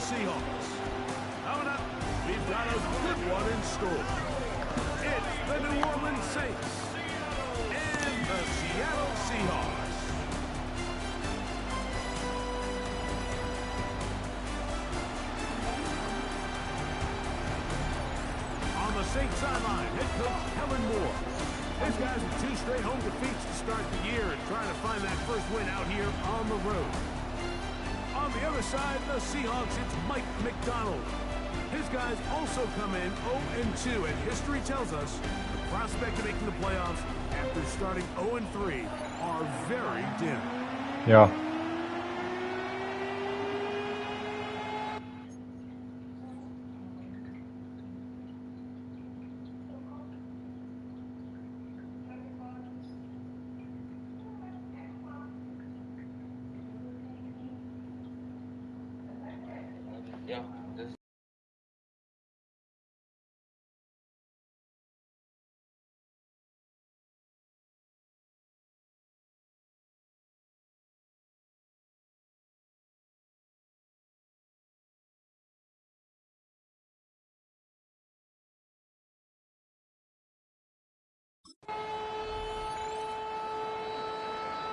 Seahawks. Coming up, we've got a good one in store. It's the New Orleans Saints and the Seattle Seahawks. On the Saints sideline, head coach Kellen Moore. These guys with 2 straight home defeats to start the year and trying to find that first win out here on the road. On the other side, the Seahawks, it's Mike McDonald. His guys also come in 0-2, and history tells us the prospect of making the playoffs after starting 0-3 are very dim. Ja.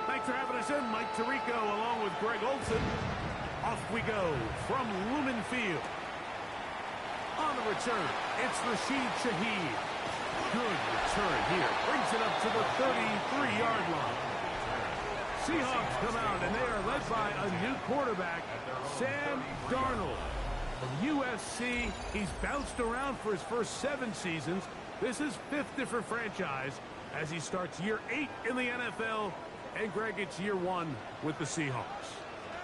Thanks for having us in, Mike Tirico, along with Greg Olson. Off we go from Lumen Field. On the return, it's Rashid Shaheed. Good return here. Brings it up to the 33-yard line. Seahawks come out, and they are led by a new quarterback, Sam Darnold. From USC, he's bounced around for his first 7 seasons. This is 5th different franchise as he starts year 8 in the NFL. And Greg, it's year 1 with the Seahawks.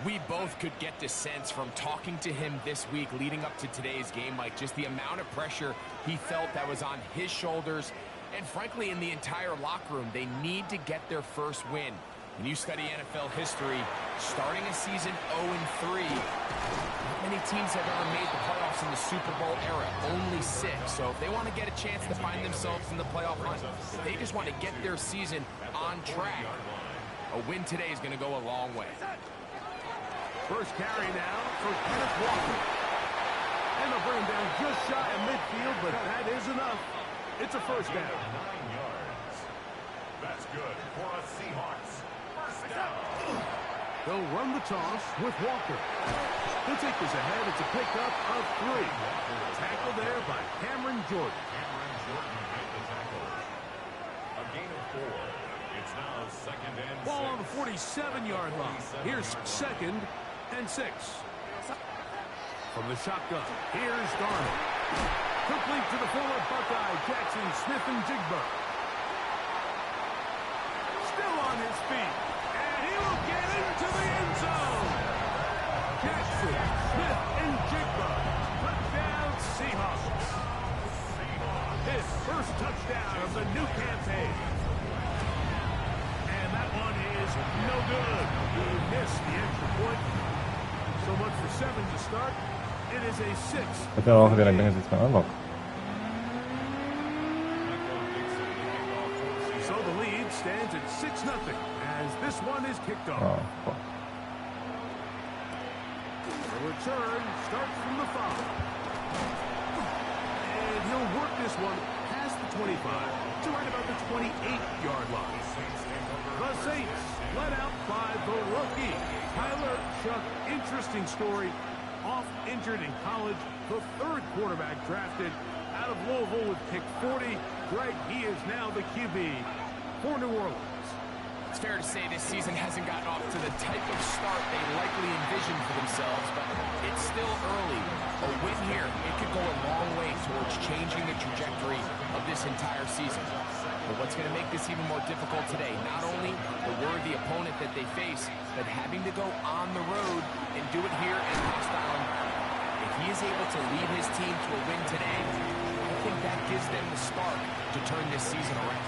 We both could get the sense from talking to him this week leading up to today's game, Mike, just the amount of pressure he felt that was on his shoulders. And frankly, in the entire locker room, they need to get their first win. When you study NFL history, starting a season 0-3, not many teams have ever made the playoffs in the Super Bowl era, only 6. So if they want to get a chance to find themselves in the playoff hunt, if they just want to get their season on track, a win today is going to go a long way. First carry now for Kenneth Walker. And they'll bring him down just shy of midfield, but that is enough. It's a first down. 9 yards. That's good for a Seahawks. First down. They'll run the toss with Walker. He'll take this ahead. It's a pickup of 3. Tackle there by Cameron Jordan. Cameron Jordan made the tackle. A gain of 4. It's now 2nd and 6. Ball on the 47-yard line. Here's 2nd and 6. From the shotgun, here's Darnold. Complete to the former Buckeye, Jackson Smith-Njigba. Still on his feet, and he will get into the end zone. Jackson Smith-Njigba, touchdown Seahawks. His first touchdown of the new campaign. And that one is no good. He missed the extra point. So much for 7 to start. It is a 6. Dat is wel weer een ding iets aan nog. So the lead stands at 6-0 as this one is kicked off. Oh. The return starts from the 5. And he'll work this one past the 25 to right about the 28-yard line. The Saints led out by the rookie, Tyler Shough. Interesting story. Off injured in college, the 3rd quarterback drafted out of Louisville with pick 40. Greg, he is now the QB for New Orleans. It's fair to say this season hasn't gotten off to the type of start they likely envisioned for themselves, but it's still early. A win here, it could go a long way towards changing the trajectory of this entire season. But what's going to make this even more difficult today, not only the worthy opponent that they face, but having to go on the road and do it here in a hostile environment. If he is able to lead his team to a win today, I think that gives them the spark to turn this season around.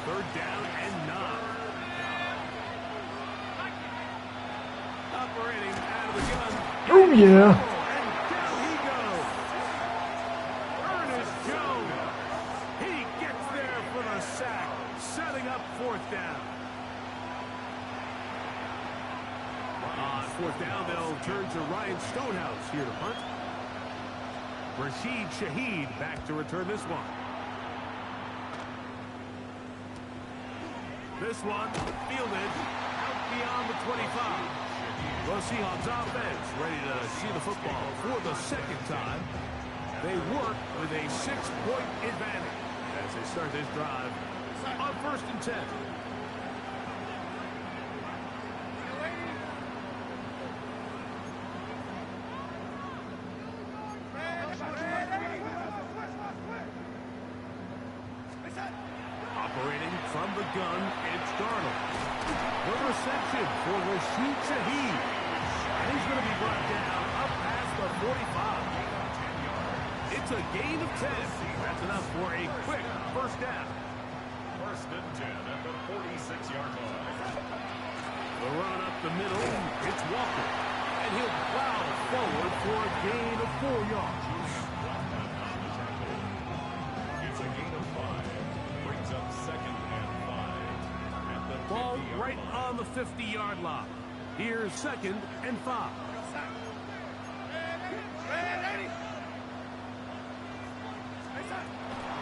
3rd down and 9. Operating out of the gun. Oh yeah. And down he goes. Ernest Jones. He gets there for the sack, setting up 4th down. On 4th down, they'll turn to Ryan Stonehill. Whitehouse here to punt. Rashid Shaheed back to return this one. This one fielded out beyond the 25. The Seahawks offense ready to see the football for the second time. They work with a 6-point advantage as they start this drive on 1st and 10. Operating from the gun, it's Darnold. The reception for Rashid Shaheed. And he's going to be brought down up past the 45. It's a gain of 10. That's enough for a quick first down. 1st and 10 at the 46-yard line. The run up the middle, it's Walker. And he'll plow forward for a gain of 4 yards. It's a gain of 5. Brings up 2nd and 5. At the Ball 50-yard right line. on the 50-yard line. Here's 2nd and 5.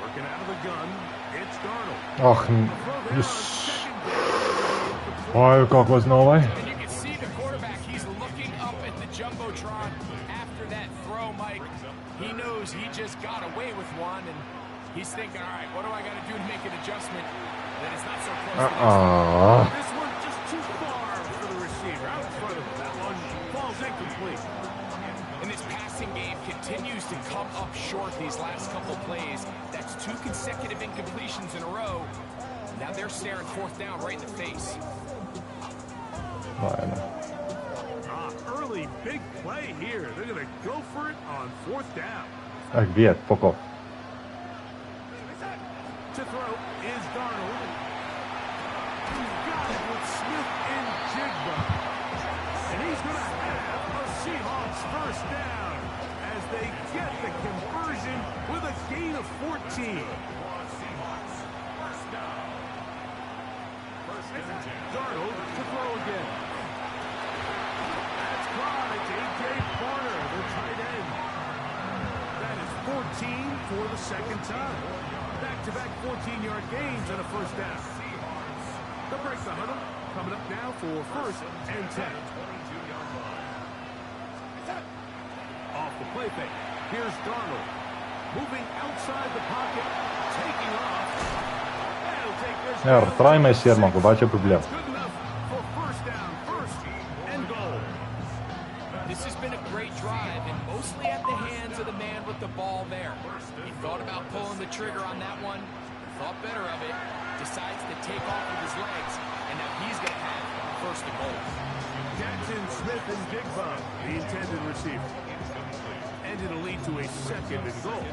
Working out of the gun, it's Darnold. Ach, yes. Why was no way? And you can see the quarterback, he's looking up at the Jumbotron after that throw, Mike. He knows he just got away with one, and he's thinking, all right, what do I got to do to make an adjustment that it's not so close to this? This one just too far for the receiver. Out in front of him. That one falls incomplete. And this passing game continues to come up short these last couple plays. That's 2 consecutive incompletions in a row. Now they're staring 4th down right in the face. Early big play here. They're going to go for it on 4th down. Ik weet, fuck off. To throw is Darnold. He's got it with Smith and Jigba. And he's going to have a Seahawks first down as they get the conversion with a gain of 14. Darnold to throw again. That's caught. It's A.J. Barner, the tight end. That is 14 for the 2nd time. Back-to-back 14-yard gains and a first down. They'll break the huddle. Coming up now for 1st and 10. Off the play fake. Here's Darnold. Moving outside the pocket. Taking off. That'll take this Ja, vertrouw mij, Sherman, wat je probleem? good enough for first down, 1st and goal. This has been a great drive, and mostly at the hands of the man with the ball there. He thought about pulling the trigger on that one, thought better of it, decides to take off with his legs, and now he's going to have 1st and goal. Jackson, Smith, and Jigba, the intended receiver. And it'll lead to a 2nd and goal.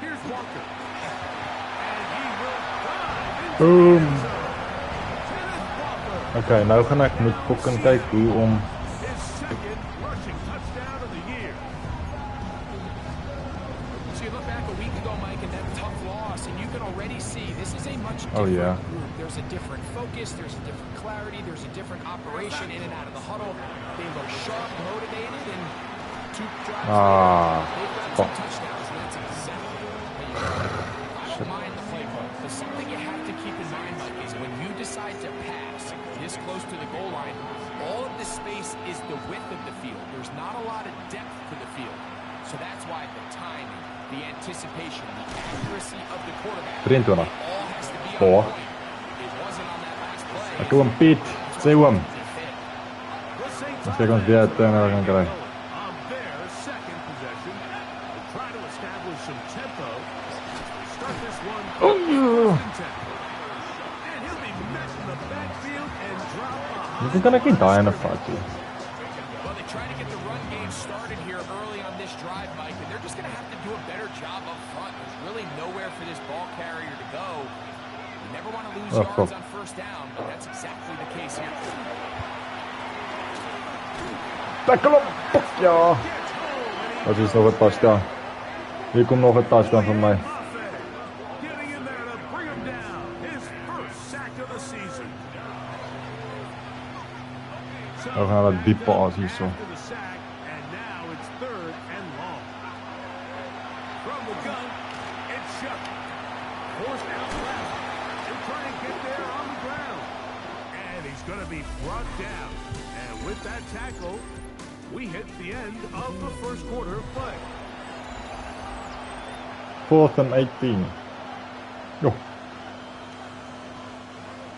Here's Walker. And he will dive into Boom. the end zone. Kenneth Walker, Oké, nou ga ik moet fucking kijken hoe om... his 2nd rushing touchdown of the year. So you look back a week ago, Mike, and that tough loss, and you can already see this is a much Oh, different yeah. group. There's a different focus, there's a different clarity, there's a different operation in and out of the huddle. They look sharp, motivated, and 2 drives later, they've got 2 fuck. touchdowns, and that's exactly how you I don't mind the play call, but something you have to keep in mind, Mike, is when you decide to pass this close to the goal line, all of the space is the width of the field. There's not a lot of depth to the field. So that's why the timing, the anticipation, the accuracy of the quarterback, 23. all has to be on Four. point. It wasn't on that last play. Ek doe hem, Piet. Sê hom. The Saints As ek ons weer uiteindelik gaan kry. on their 2nd possession. They try to establish some tempo. Start this one. Oh. And he'll be messing the backfield and drop behind. Hoekom kan ek nie daai in 'n vat toe? Well, they try to get the run game started here early on this drive, Mike, and they're just going to have to do a better job up front. There's really nowhere for this ball carrier to go. You never want to lose Oh, yards cool. on 1st down, but that's exactly the case here. Tackle hom. Fuck ja. Dat is nog 'n touchdown. Hier kom nog 'n touchdown van my. Getting in there to bring him down. first sack of the season. So, We gaan dat diep pass hier zo. after the sack, and now it's third and long. From the gun, it's shut. Forced out left. They're trying to get there on the ground. And he's going to be brought down. And with that tackle, we hit the end of the first quarter of play. 4th and 18. Yo.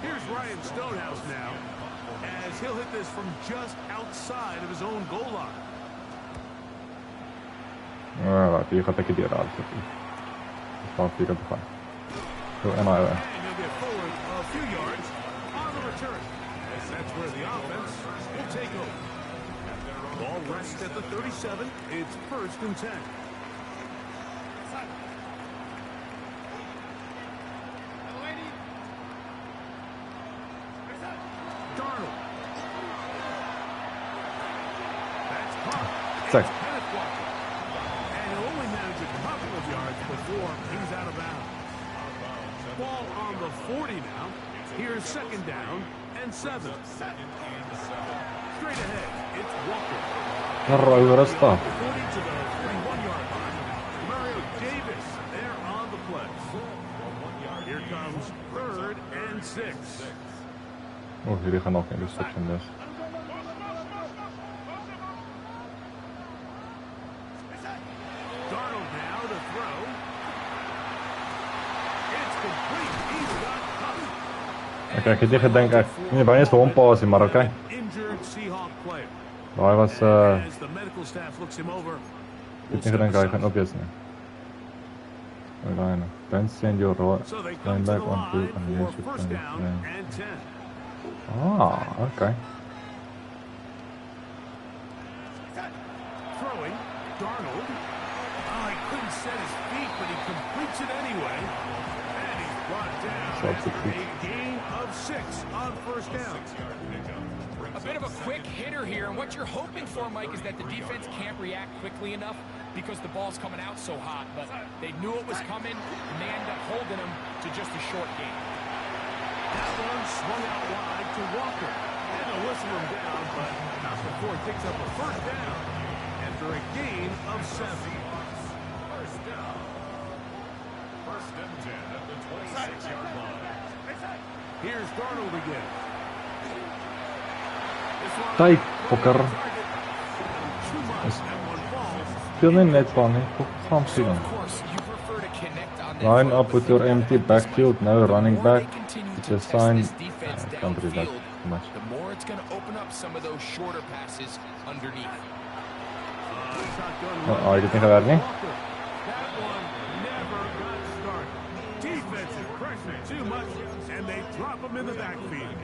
Here's Ryan Stonehouse now, as he'll hit this from just outside of his own goal line. Fica até que de errado isso aqui. Só fica do pai. É nóis, velho. And he'll get forward a few yards on the return, as that's where the offense will take over. Ball rests at the 37. It's 1st and 10. Darnold. That's caught. Check. It's Kenneth Walker. And he'll only manage a couple of yards before he's out of bounds. Ball on the 40 now. Here's 2nd down and 7. Straight ahead, it's Walker. Jarro yhdessä. 40 to the 41-yard line. Mario Davis there on the play. Here comes 3rd and 6. Jullie gaan nog in reception dus. Darnold now to throw. It's complete. He's got covered. Oké, ik heb denk ik niet bij eens gewoon pauze, maar oké. Injured Seahawk player. Hij was As the medical staff looks him over. ik denk dat hij kan opjessen. Line. Ben send your So they line come to back the on two line and for yes you 1st can down and 10. okay. Throwing, Darnold. Oh, he couldn't set his feet, but he completes it anyway. And he's brought down. Substitute. A gain of 6 on 1st down. A bit of a quick hitter here, and what you're hoping for, Mike, is that the defense can't react quickly enough because the ball's coming out so hot. But they knew it was coming, and they end up holding them to just a short gain. That one swung out wide to Walker. And they'll whistle him down, but not before he picks up a 1st down after a gain of 7. First down. 1st and 10 at the 26-yard line. Here's Darnold again. This one Tai poker. too much. That one falls. Speel nie net van nie. Kom So, sien. of course, you prefer to connect on that Line front up with your foot. empty backfield, now running The more back. they continue It's to a test sign. this defense Can't read that downfield, too much. the more it's going to open up some of those shorter passes underneath. Shotgun Ik heb niet gewerkt, niet? Walker. That one never got started. Defensive pressure too much, and they drop him in the backfield.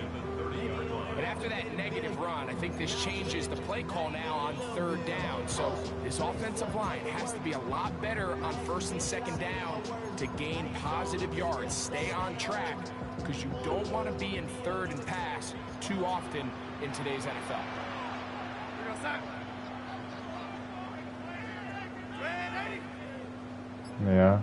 But after that negative run, I think this changes the play call now on 3rd down. So this offensive line has to be a lot better on 1st and 2nd down to gain positive yards. Stay on track because you don't want to be in 3rd and pass too often in today's NFL. Ja.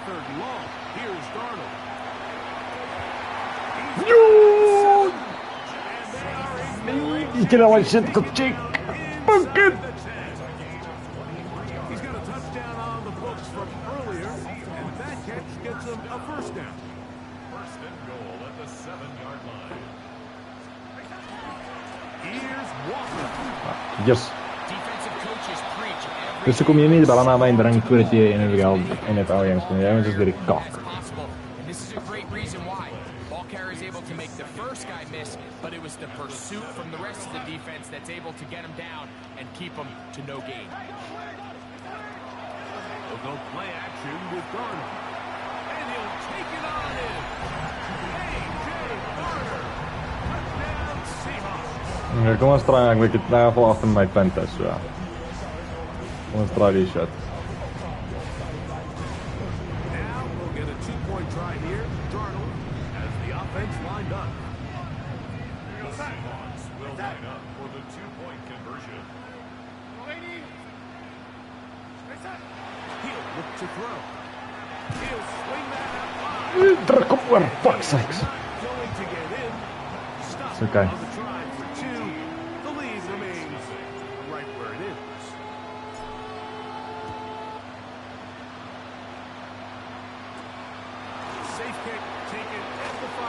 3rd and long. Here's Darnold. You can always shit the chick. Fuck it. He's got a touchdown on the books from earlier, and that catch gets him a 1st down. 1st and goal at the 7-yard line. Here's Walker. Yes. Defensive coaches preach every Dus dan kom je niet bij aan mijn drang toe dat je in NFL games komt. Jij bent dus weer kak. as possible. And this is a great reason why. Ball carrier is able to make the first guy miss, but it was the pursuit from the rest of the defense that's able to get him down and keep him to no gain. They'll go play action with Darnold. And he'll take it on in. A.J. Carter. Touchdown Seahawks. Kom eens try ek het nou vol agter my punt is so. Kom ons try die shot. Now we'll get a 2-point try here. Darnold as the offense lined up. The Seahawks will line up for the 2-point conversion. He'll look to throw. He'll swing that out wide. Druk fuck's sakes. Not going to get in. Stop It's okay. on the try for 2. The lead remains right where it is. Safe kick taken at the 5.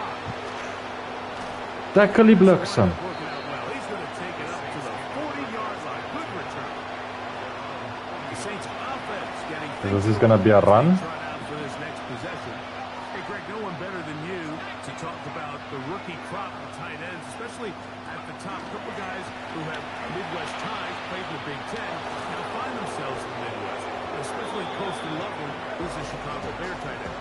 Tackle die bliksem. Working out well. He's going to take it up to the 40-yard line. Good return. The Saints offense getting So this is gonna be a run. trot out for this next possession. Hey, Greg, no one better than you to talk about the rookie crop of tight ends, especially at the top. A couple guys who have Midwest ties, played in the Big Ten, now find themselves in the Midwest, especially Colston Loveland, who's a Chicago Bear tight end.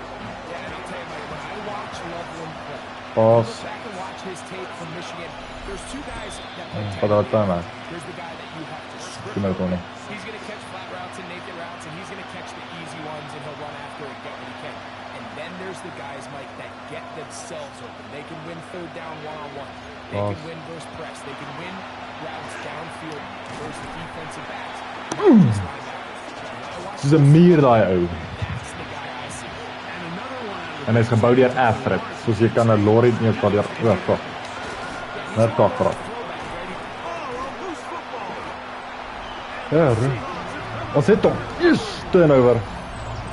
Yeah, and I'll tell you, Mike, when I watch Loveland play, Pass. look back and watch his tape from Michigan, there's 2 guys that play tight Padahal end. time. There's the guy that you have to script. Gimana tuh nih? He's going to catch flat routes and naked routes, and he's going to catch the easy ones, and he'll run after it, get what he can. And then there's the guys, Mike, that get themselves open. They can win third down one-on-one. They Pass. can win versus press. They can win routes downfield versus the defensive backs. Just linebackers. When I watch Dis 'n muur daai ou. that's the guy I see. And another one out of En hy's gebou deur Alfred. Soos jy kan 'n lorry nie vat deur kop. Net kop praat. Ja, ons het hom. Yes, turnover.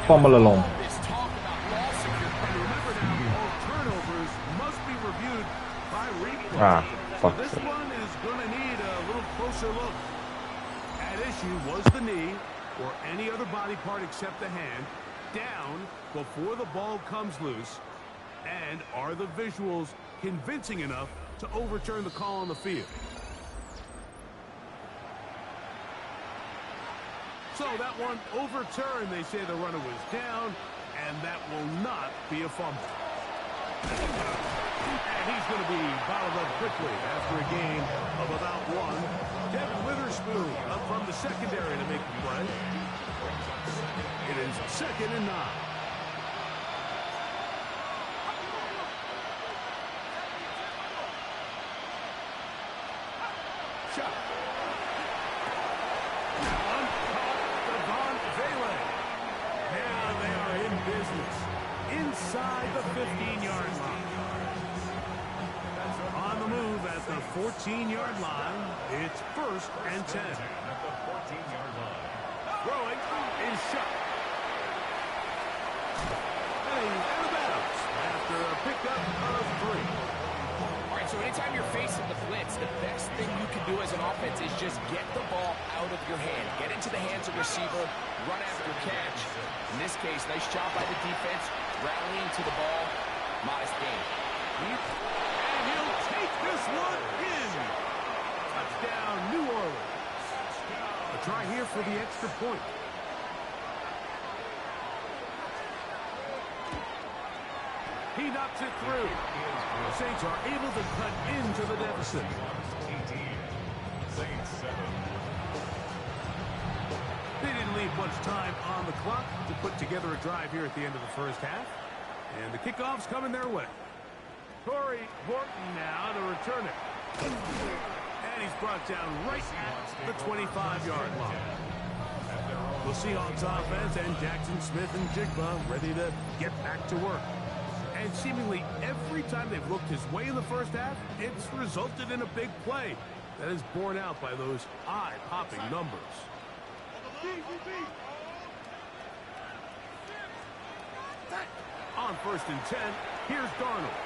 Fumble along. This talk about ball security. Remember now, all turnovers must be reviewed by replay. Ah, fuck. This one is going to need a little closer look. At issue was the knee, or any other body part except the hand, down before the ball comes loose. And are the visuals convincing enough to overturn the call on the field? So that one overturned. They say the runner was down, and that will not be a fumble. And he's going to be bottled up quickly after a gain of about 1. Devin Witherspoon up from the secondary to make the play. It is 2nd and 9. Shot. Now they are in business inside the 15-yard line. On the move at the 14-yard line, it's 1st and 10. At the 14-yard line. Throwing is shot. And he's out of bounds after a pickup of 3. All right, so anytime you're facing the blitz, the best thing you can do as an offense is just get the ball out of your hand. Get into the hands of receiver, run after catch. In this case, nice job by the defense, rallying to the ball. Modest gain. And he'll take this one in. Touchdown, New Orleans. A try here for the extra point. He knocks it through. The Saints are able to cut into the deficit. 18. Saints 7. They didn't leave much time on the clock to put together a drive here at the end of the first half. And the kickoff's coming their way. Corey Horton now to return it. And he's brought down right at the 25-yard line. The Seahawks offense and Jackson Smith and Jigba ready to get back to work. And seemingly every time they've looked his way in the first half, it's resulted in a big play that is borne out by those eye-popping numbers. On 1st and 10, here's Darnold.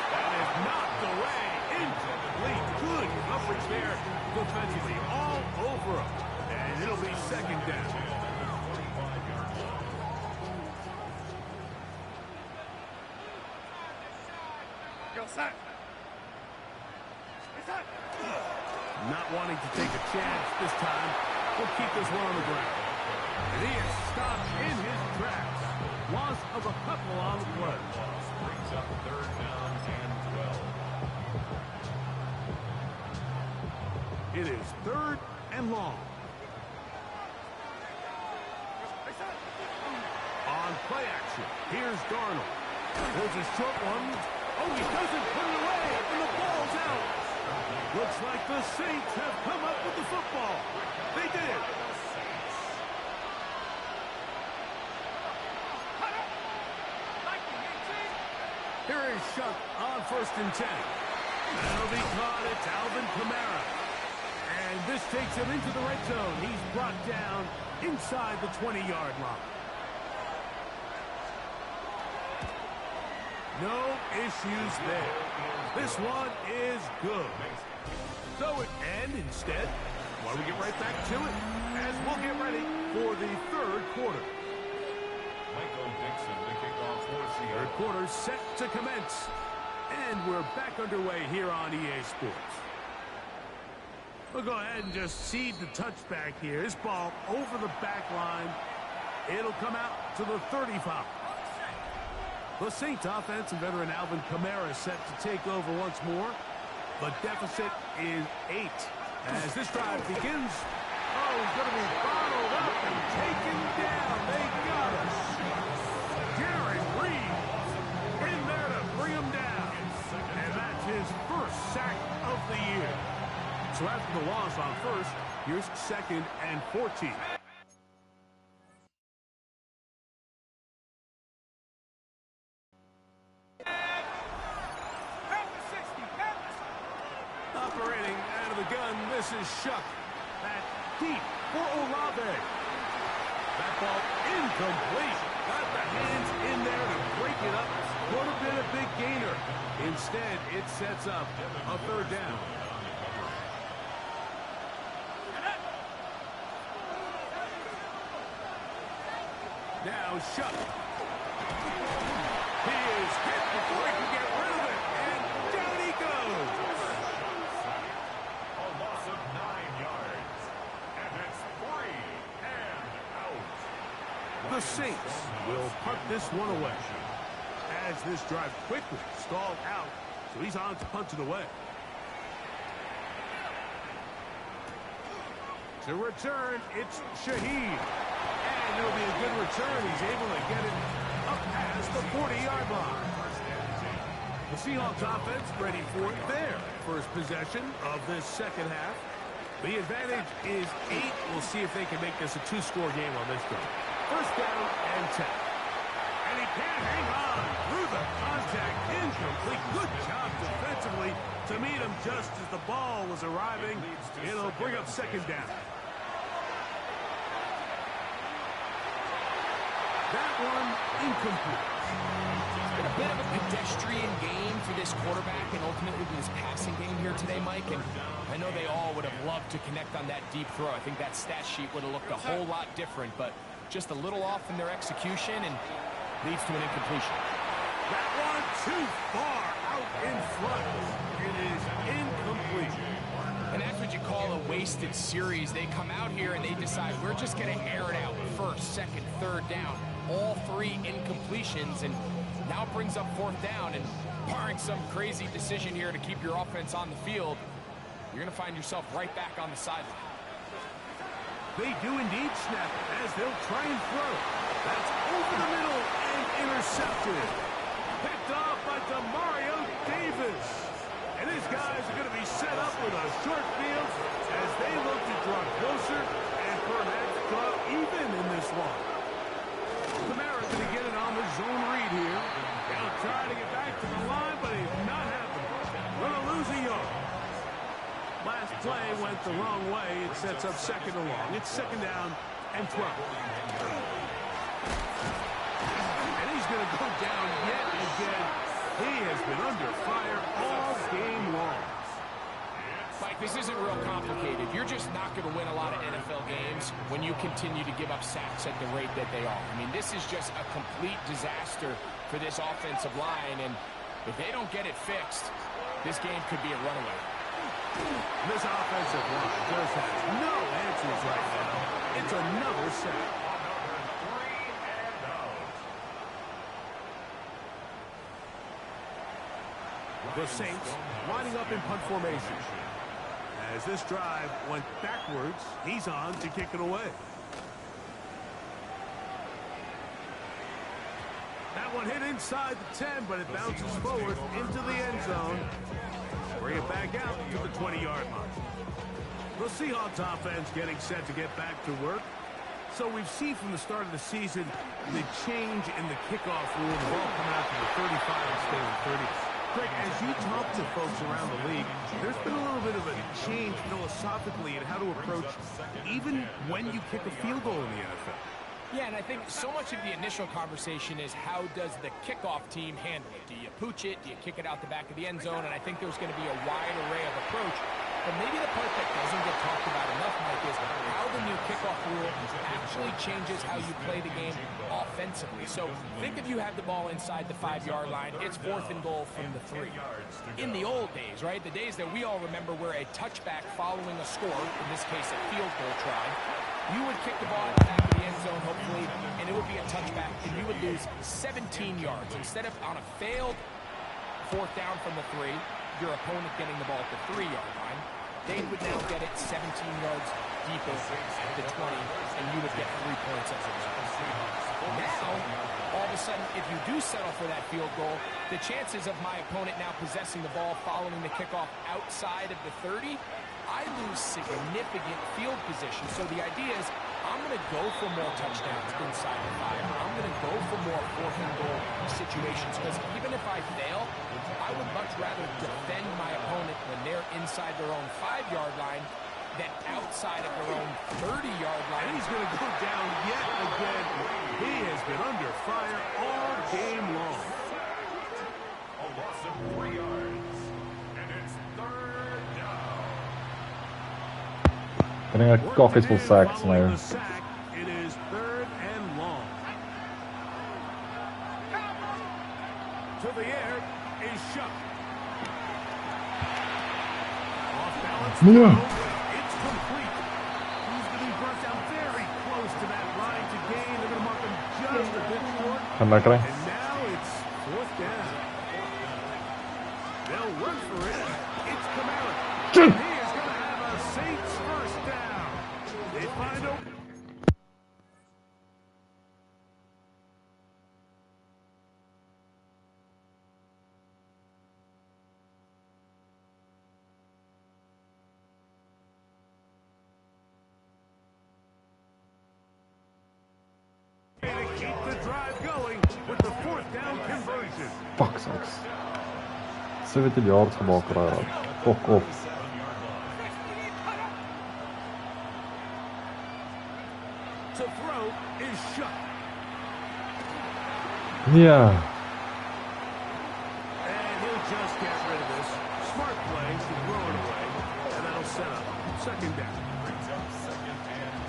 That is knocked away. Incomplete. Good coverage there defensively. All over him. And it'll be 2nd down. Not wanting to take a chance this time. We'll keep this one on the ground. And he is stopped in his tracks. Loss of a couple on the play. Brings up 3rd down and 12. It is 3rd and long. On play action, here's Darnold. There's a short one. Oh, he doesn't put it away, and the ball's out. Looks like the Saints have come up with the football. They did. Here is Shuck on 1st and 10. That'll be caught. It's Alvin Kamara. And this takes him into the red zone. He's brought down inside the 20-yard line. No issues there. This one is good. And instead, why don't we get right back to it as we'll get ready for the 3rd quarter. Michael Dixon, the kickoff for Seattle. 3rd quarter set to commence. And we're back underway here on EA Sports. We'll go ahead and just seed the touchback here. This ball over the back line. It'll come out to the 35. The Saints offense and veteran Alvin Kamara set to take over once more. The deficit is 8. As this drive begins, he's going to be bottled up and taken down. They got us. Jerry Reed in there to bring him down. And that's his 1st sack of the year. So after the loss on 1st, here's 2nd and 14. Operating out of the gun, this is Shuck. That deep for Olave. That ball incomplete. Got the hands in there to break it up. Would have been a big gainer. Instead, it sets up a 3rd down. Now Shuck. He is hit before he can get rid of it. And down he goes. A loss of 9 yards. And it's 3 and out. The Saints will punt this one away. As this drive quickly stalled out, so he's on to punt it away. To return, it's Shaheed. And it'll be a good return. He's able to get it up past the 40-yard line. The Seahawks offense ready for their 1st possession of this 2nd half. The advantage is 8. We'll see if they can make this a 2-score game on this drive. 1st down and 10. And he can't hang on through the contact. Incomplete. Good job defensively to meet him just as the ball was arriving. It'll bring up 2nd down. That one incomplete. It's been a bit of a pedestrian game for this quarterback and ultimately this passing game here today, Mike. And I know they all would have loved to connect on that deep throw. I think that stat sheet would have looked a whole lot different, but just a little off in their execution and leads to an incompletion. That one too far out in front. It is incomplete. And that's what you call a wasted series. They come out here and they decide we're just going to air it out 1st, 2nd, 3rd down. All 3 incompletions, and now it brings up 4th down. And barring some crazy decision here to keep your offense on the field, you're going to find yourself right back on the sideline. They do indeed snap it as they'll try and throw. That's over the middle and intercepted. Picked off by Demario Davis. And these guys are going to be set up with a short field as they look to draw closer and perhaps draw even in this one. Kamara going to get it on the zone read here. They'll try to get back to the line, but it's not happening. Going to lose a yard. Last play went the wrong way. It sets up 2nd and long. It's 2nd down and 12. And he's going to go down yet again. He has been under fire all game long. Mike, this isn't real complicated. You're just not going to win a lot of NFL games when you continue to give up sacks at the rate that they are. I mean, this is just a complete disaster for this offensive line, and if they don't get it fixed, this game could be a runaway. This offensive line just has no answers right now. It's another sack. The Saints lining up in punt formation. As this drive went backwards, he's on to kick it away. That one hit inside the 10, but it bounces forward into the end zone. Bring it back out to the 20-yard line. The Seahawks offense getting set to get back to work. So we've seen from the start of the season the change in the kickoff rule, the ball coming out to the 35 instead of the 30. Greg, as you talk to folks around the league, there's been a little bit of a change philosophically in how to approach even when you kick a field goal in the NFL. Yeah, and I think so much of the initial conversation is how does the kickoff team handle it? Do you pooch it? Do you kick it out the back of the end zone? And I think there's going to be a wide array of approach. But maybe the part that doesn't get talked about enough, Mike, is how the new kickoff rule actually changes how you play the game offensively. So think if you have the ball inside the 5-yard line, it's 4th and goal from the 3. In the old days, right, the days that we all remember where a touchback following a score, in this case a field goal try, you would kick the ball at the back of the end zone, hopefully, and it would be a touchback, and you would lose 17 yards. Instead of on a failed 4th down from the 3, your opponent getting the ball at the 3-yard line, they would now get it 17 yards deeper at the 20, and you would get 3 points as a result. Now, all of a sudden, if you do settle for that field goal, the chances of my opponent now possessing the ball following the kickoff outside of the 30, I lose significant field position. So the idea is I'm going to go for more touchdowns inside the 5. I'm going to go for more 4th and goal situations, because even if I fail, I would much rather defend my opponent when they're inside their own 5-yard line than outside of their own 30-yard line. And he's going to go down yet again. He has been under fire all game long. A loss of 3 yards. And it's 3rd down. Den är gakigt full sacks nu. It is 3rd and long. To the air is Shough. Off balance. It's complete. He's going to be brought down very close to that line to gain. They're going to mark him just a bit short. Han märker det. And now it's 4th down. They'll run for it. It's Kamara. He is going to have a Saints first down. They find open. To keep the drive going with the 4th down conversion. Fuck sakes. Ser vi till yards tillbaka där. Och upp. To throw is Shough. Yeah. And he'll just get rid of this. Smart play to throw it away. And that'll set up 2nd down.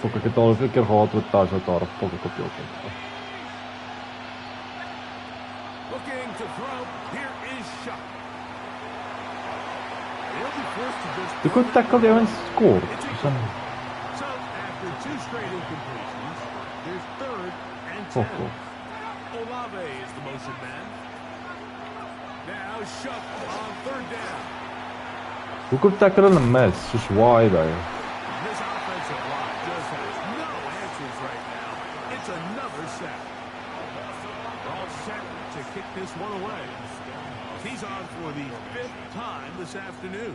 Porque que todo fica errado tá já tá pouco copiou. Looking to throw. Here is Shough. He'll be forced to just... Du kunde tackla det och en score. So, after 2 straight incompletions, there's 3rd and 10. Olave is the motion man. Now Shough on 3rd down. Du kunde tackla den mest, just wide there. This offensive line just has no answers right now. It's another sack. They're all set to kick this one away. He's on for the 5th time this afternoon.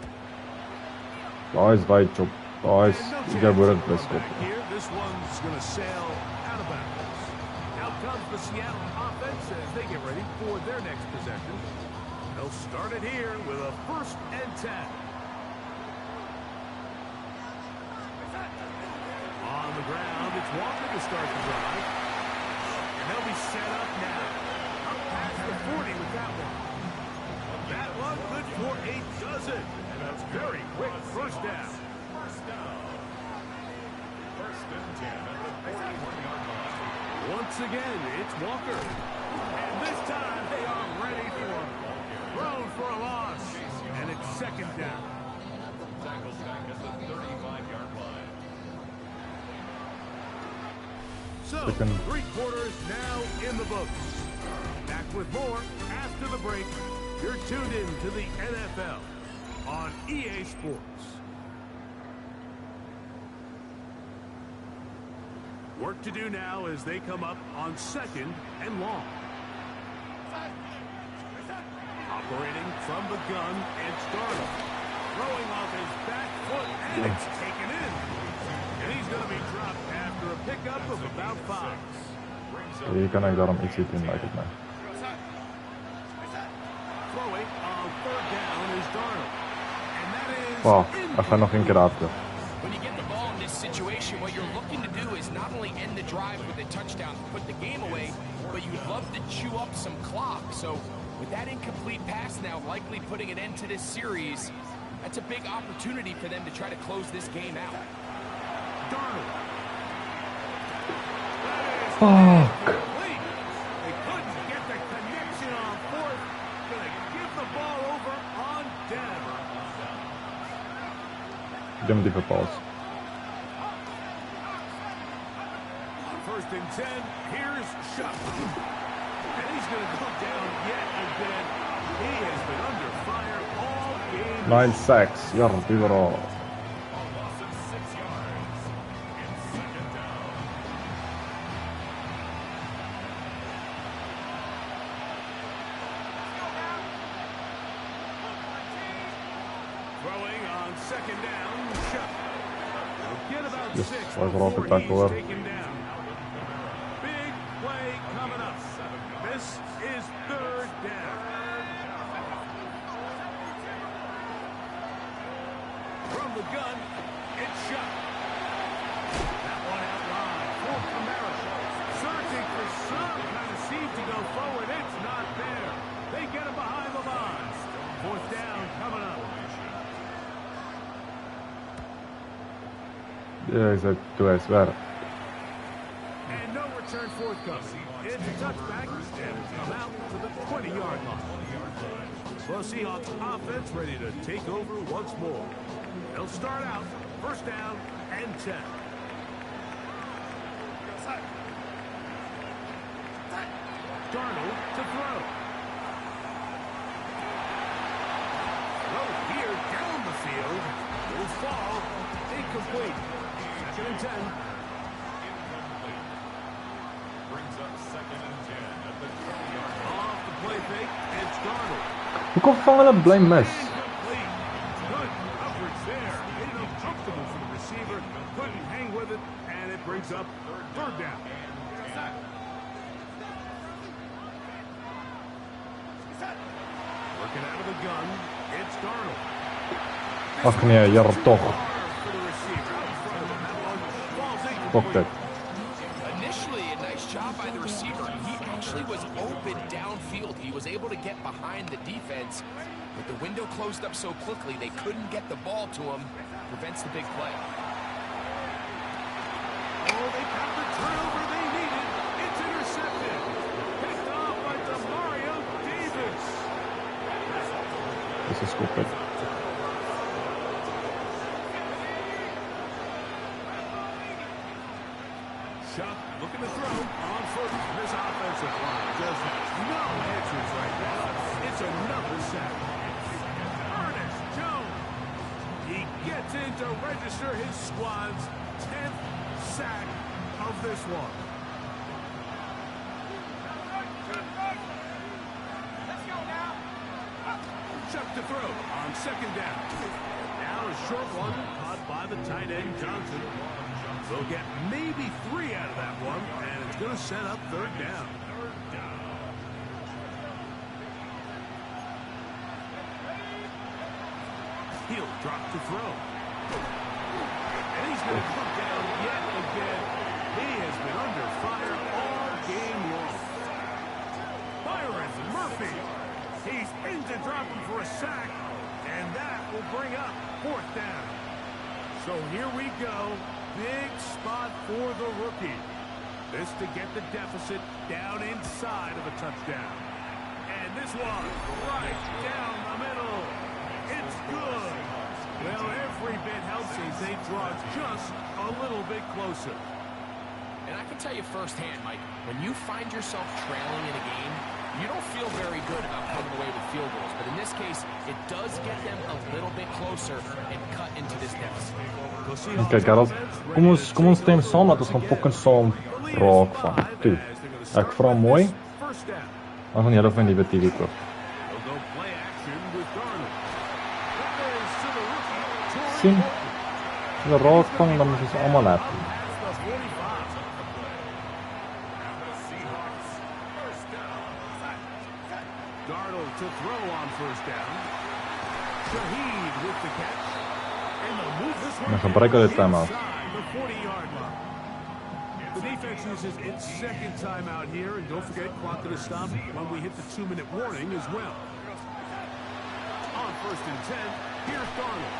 Guys, right job. Guys, you get rid of this Back here, this one's going to sail out of bounds. Out comes the Seattle offense as they get ready for their next possession. They'll start it here with a 1st and 10. On the ground, it's Walker to start the drive. And they'll be set up now. Up past the 40 with that one. That one good for 8 dozen. And that's very quick 1st down. 1st and 10 at the 41-yard line. Once again, it's Walker. And this time they are ready for him. Thrown for a loss. And it's 2nd down. Tackles back at the 35-yard line. So, 3 quarters now in the books. Back with more after the break. You're tuned in to the NFL on EA Sports. Work to do now as they come up on 2nd and long. Operating from the gun, it's Darnold. Throwing off his back foot, and it's taken in. And he's going to be dropped after a pickup of about 5. Hier kan ik daarom iets in, lijkt het mij. Throwing on 3rd down is Darnold. And that is Wow, hij gaat nog een keer achter. When you get the ball in this situation, what you're looking to do is not only end the drive with a touchdown to put the game away, but you'd love to chew up some clock. So with that incomplete pass now likely putting an end to this series, that's a big opportunity for them to try to close this game out. Darnold. Fuck. They couldn't get the connection on 4th. Gonna give the ball over on down. Give him diepe pass. 1st and 10. Here's Shuck. And he's going to go down yet again. He has been under fire all game. 9 sacks, yard overall. Throwing on 2nd down. Shuck. They'll get about Yes, 6 was er altijd before he's tackle, hoor. taken down. Big play coming up. This is 3rd down. From the gun, it's Shuck. That one out wide for Kamara. Searching for some kind of seed to go forward. It's not there. They get it behind the line. 4th down coming up. Ja, ik zei, doe hij zwaar. And no return forthcoming. It's a touchback and it's come out to the 20-yard line. Well, Seahawks offense ready to take over once more. They'll start out 1st down and 10. Darnold to throw. Throw here down the field. Will fall. Incomplete. 2nd and 10. Brings up 2nd and 10 at the 20-yard line. Off the play fake. It's Darnold. Hoekom vangen dat blij mes? Incomplete. Good coverage there. Made it uncomfortable for the receiver. Couldn't hang with it, and it brings up 3rd down. Working out of the gun. It's Darnold. Ach nee, jammer toch. For the receiver. Out in front of him. That one falls Fuck incomplete. that. Initially, a nice job by the receiver. He actually was open downfield. He was able to get behind the defense, but the window closed up so quickly they couldn't get the ball to him. Prevents the big play. Oh, they got the turnover they needed. It's intercepted. Picked off by Demario Davis. This is stupid. Shuck looking to throw on 1st. This offensive line just has no answers right now. It's another sack. Ernest Jones. He gets in to register his squad's 10th sack of this one. Chuck to throw on 2nd down. Now a short one caught by the tight end Johnson. They'll get maybe 3 out of that one, and it's going to set up 3rd down. He'll drop to throw. And he's going to come down yet again. He has been under fire all game long. Byron Murphy. He's in to drop him for a sack, and that will bring up 4th down. So here we go. Big spot for the rookie. This to get the deficit down inside of a touchdown. And this one right down the middle. It's good. Well, every bit helps as they draw just a little bit closer. And I can tell you firsthand, Mike, when you find yourself trailing in a game, you don't feel very good about coming away with field goals. But in this case, it does get them a little bit closer and cut into this deficit. Kijk, Gerald, kom ons stem saam dat ons gaan fucking saam raak van. Toe. Ek vra mooi. Dan gaan julle van die TV koop. Sien? Sillä rootpan tämmöisessä oma läpi. Darnold to throw on first down. Shaheed with the catch. And they'll move this one Näissä on pari timeout. the 40-yard line. The defense uses its second timeout here, and don't forget, clock to stop when we hit the 2-minute warning as well. On first and 10, here's Darnold.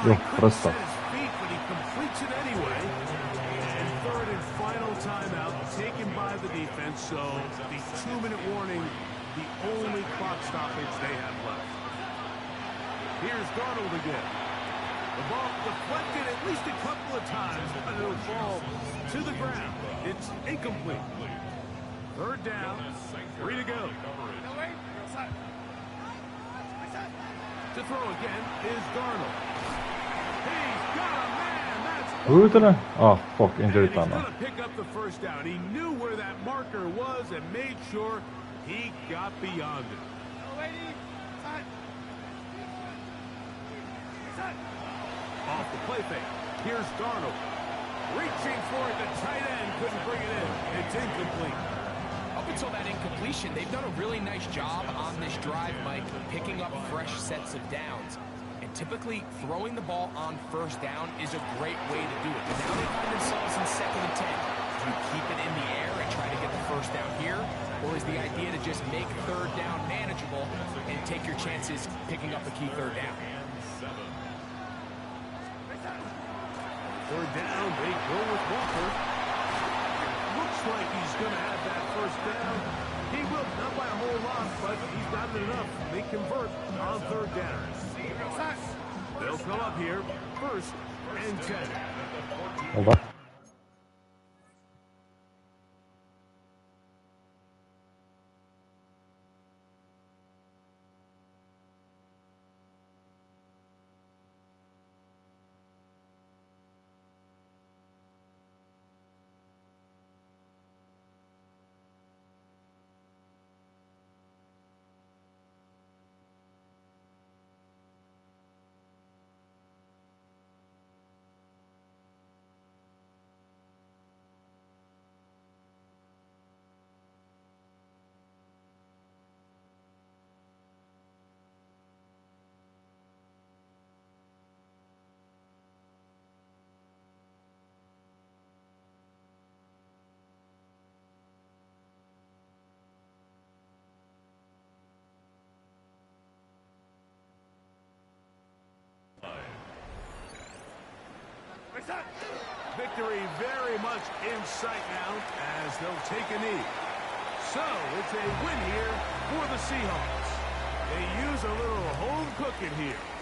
Joo, rasta. His feet, but he completes it anyway. And third and final timeout taken by the defense, so the 2-minute warning, the only clock stoppage they have left. Here's Darnold again. The ball deflected at least a couple of times, but it'll fall to the ground. It's incomplete. Third down, 3 to go. To throw again is Darnold. He's got a man. That's Uutena? Oh, fuck, injury he's time. going to pick up the first down. He knew where that marker was and made sure he got beyond it. Off the play fake. Here's Darnold. Reaching for it, the tight end couldn't bring it in. It's incomplete. Up until that incompletion, they've done a really nice job on this drive, Mike, picking up fresh sets of downs. And typically, throwing the ball on first down is a great way to do it. But now they find themselves in second and 10. Do you keep it in the air and try to get the first down here? Or is the idea to just make third down manageable and take your chances picking up a key third down? Third down, they go with Walker. Looks like he's going to have that first down. He will, not by a whole lot, but he's got it enough. They convert on third down. They'll come up here, first and 10. Hold on. Victory very much in sight now as they'll take a knee. So it's a win here for the Seahawks. They use a little home cooking here.